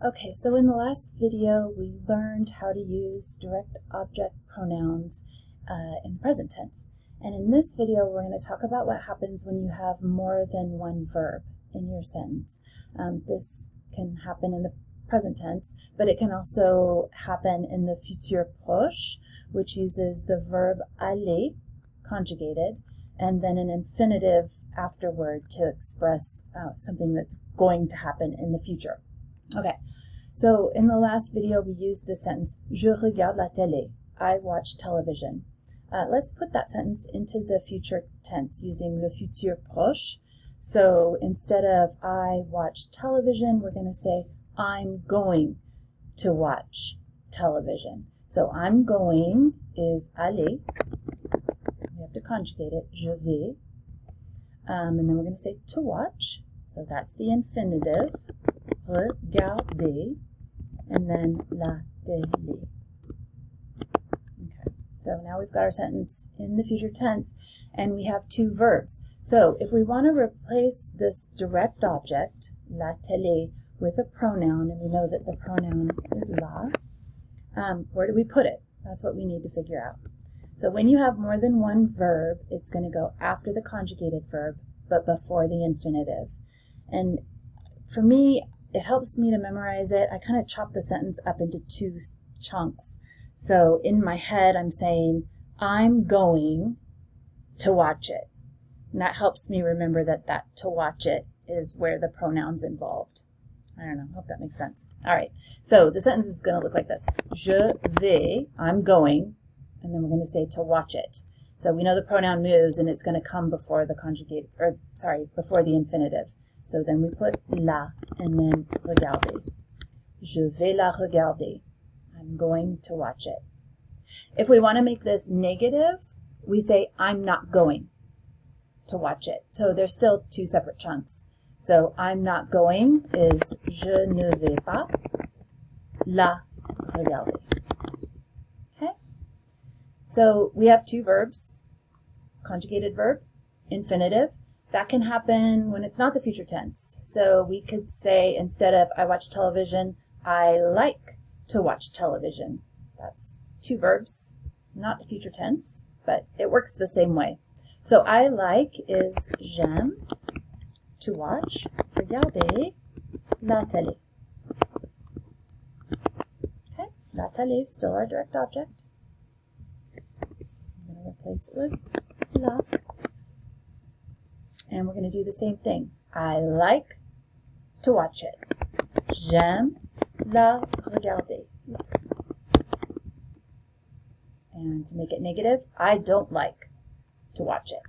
Okay, so in the last video we learned how to use direct object pronouns in the present tense. And in this video we're going to talk about what happens when you have more than one verb in your sentence. This can happen in the present tense, but it can also happen in the futur proche, which uses the verb aller, conjugated, and then an infinitive afterward to express something that's going to happen in the future. Okay, so in the last video we used the sentence Je regarde la télé. I watch television. Let's put that sentence into the future tense using le futur proche. So instead of I watch television, we're going to say I'm going to watch television. So I'm going is aller. We have to conjugate it, je vais. And then we're going to say to watch. So that's the infinitive. Regarder, and then la télé. Okay, so now we've got our sentence in the future tense, and we have two verbs. So if we want to replace this direct object, la télé, with a pronoun, and we know that the pronoun is la, where do we put it? That's what we need to figure out. So when you have more than one verb, it's going to go after the conjugated verb, but before the infinitive. And for me, it helps me to memorize it. I kind of chop the sentence up into two chunks. So in my head, I'm saying, I'm going to watch it. And that helps me remember that to watch it is where the pronoun's involved. I don't know, hope that makes sense. All right, so the sentence is going to look like this. Je vais, I'm going, and then we're going to say to watch it. So we know the pronoun moves, and it's going to come before the before the infinitive. So then we put la, and then regarder. Je vais la regarder. I'm going to watch it. If we want to make this negative, we say I'm not going to watch it. So there's still two separate chunks. So I'm not going is je ne vais pas la regarder. Okay? So we have two verbs, conjugated verb, infinitive. That can happen when it's not the future tense. So we could say, instead of I watch television, I like to watch television. That's two verbs, not the future tense, but it works the same way. So I like is j'aime, to watch, regarder, la télé. Okay, la télé is still our direct object. I'm going to replace it with la. And we're going to do the same thing. I like to watch it. J'aime la regarder. And to make it negative, I don't like to watch it.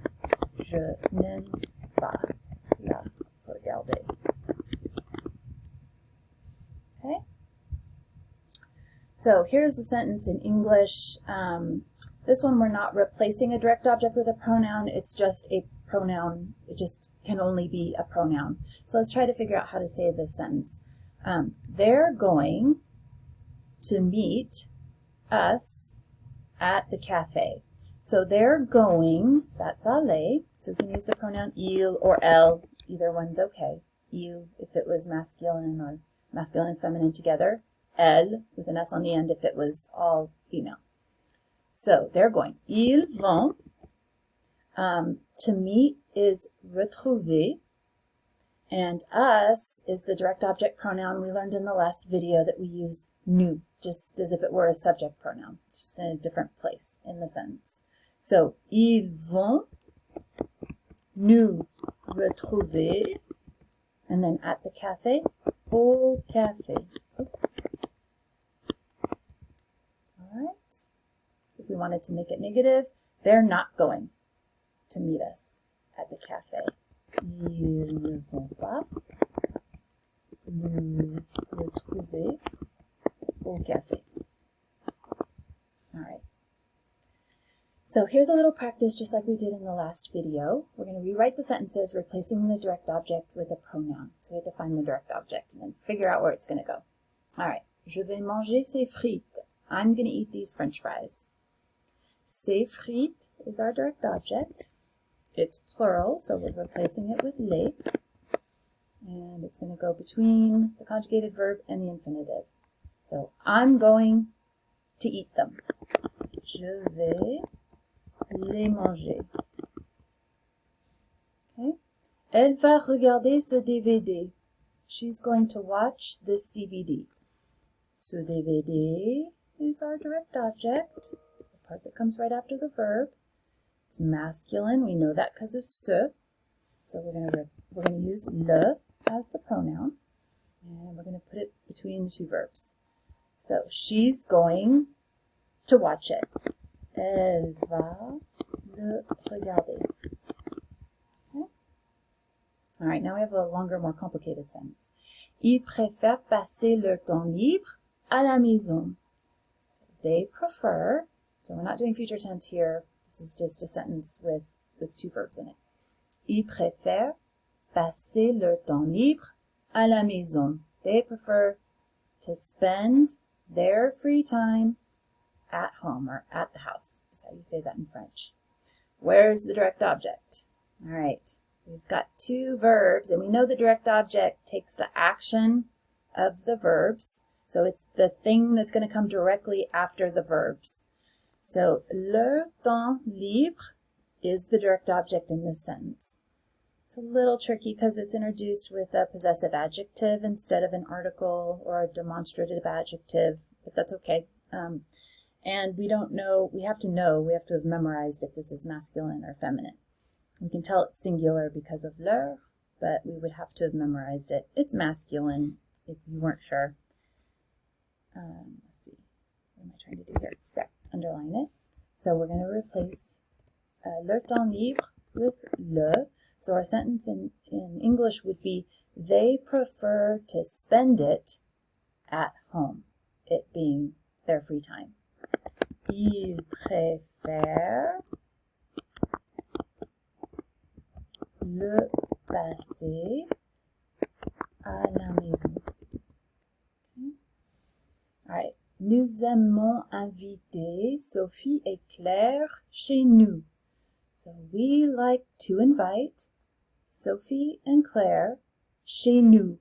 Je n'aime pas la regarder. Okay? So here's the sentence in English. This one we're not replacing a direct object with a pronoun. It's just a pronoun. It just can only be a pronoun. So let's try to figure out how to say this sentence. They're going to meet us at the cafe. So they're going, that's aller, so we can use the pronoun il or elle, either one's okay. Il if it was masculine or masculine and feminine together. Elle with an S on the end if it was all female. So they're going. Ils vont. To meet is retrouver, and us is the direct object pronoun we learned in the last video that we use nous, just as if it were a subject pronoun, just in a different place in the sentence. So, ils vont nous retrouver, and then at the cafe, au café. All right. If we wanted to make it negative, they're not going to meet us at the cafe. Ils ne vont pas nous retrouver au café. All right. So here's a little practice just like we did in the last video. We're going to rewrite the sentences replacing the direct object with a pronoun. So we have to find the direct object and then figure out where it's going to go. All right. Je vais manger ces frites. I'm going to eat these French fries. Ces frites is our direct object. It's plural, so we're replacing it with les. and it's going to go between the conjugated verb and the infinitive. So, I'm going to eat them. Je vais les manger. Okay. Elle va regarder ce DVD. She's going to watch this DVD. Ce DVD is our direct object, the part that comes right after the verb. It's masculine. We know that because of ce. So we're going to use le as the pronoun, and we're going to put it between the two verbs. So she's going to watch it. Elle va le regarder. Okay. All right, now we have a longer, more complicated sentence. Ils préfèrent passer leur temps libre à la maison. So they prefer, so we're not doing future tense here. This is just a sentence with two verbs in it. Ils préfèrent passer leur temps libre à la maison. They prefer to spend their free time at home or at the house. That's how you say that in French. Where's the direct object? All right, we've got two verbs, and we know the direct object takes the action of the verbs. So it's the thing that's going to come directly after the verbs. So, leur temps libre is the direct object in this sentence. It's a little tricky because it's introduced with a possessive adjective instead of an article or a demonstrative adjective, but that's okay. And we have to have memorized if this is masculine or feminine. We can tell it's singular because of leur, but we would have to have memorized it. It's masculine if you weren't sure. Let's see, what am I trying to do here? There, underline it. So we're going to replace leur temps libre with le. So our sentence in English would be, they prefer to spend it at home, it being their free time. Ils préfèrent le passer à la maison. Okay. All right. Nous aimons inviter Sophie et Claire chez nous. So we like to invite Sophie and Claire chez nous,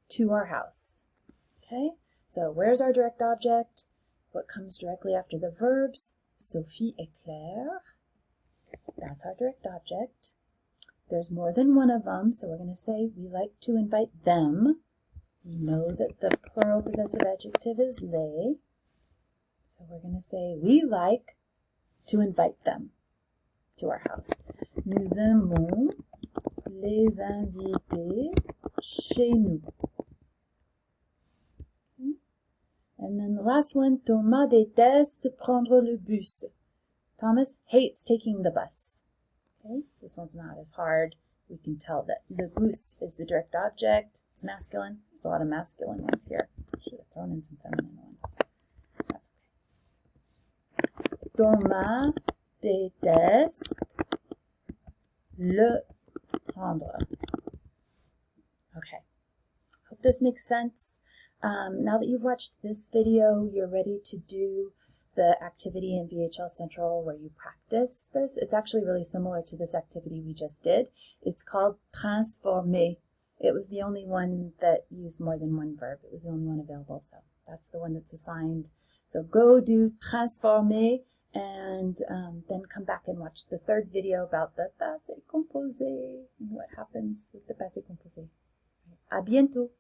to our house. Okay, so where's our direct object? What comes directly after the verbs? Sophie et Claire. That's our direct object. There's more than one of them, so we're going to say we like to invite them. We know that the plural possessive adjective is les. So we're going to say we like to invite them to our house. Nous aimons les inviter chez nous. Okay. And then the last one, Thomas déteste prendre le bus. Thomas hates taking the bus. Okay, this one's not as hard. We can tell that le bus is the direct object. It's masculine. There's a lot of masculine ones here. Should have thrown in some feminine ones. That's okay. Thomas déteste le prendre. Okay, hope this makes sense. Now that you've watched this video, you're ready to do the activity in VHL Central where you practice this. It's actually really similar to this activity we just did. It's called transformer. It was the only one that used more than one verb. It was the only one available, so that's the one that's assigned. So go do transformer, and then come back and watch the third video about the passé composé and what happens with the passé composé. À bientôt!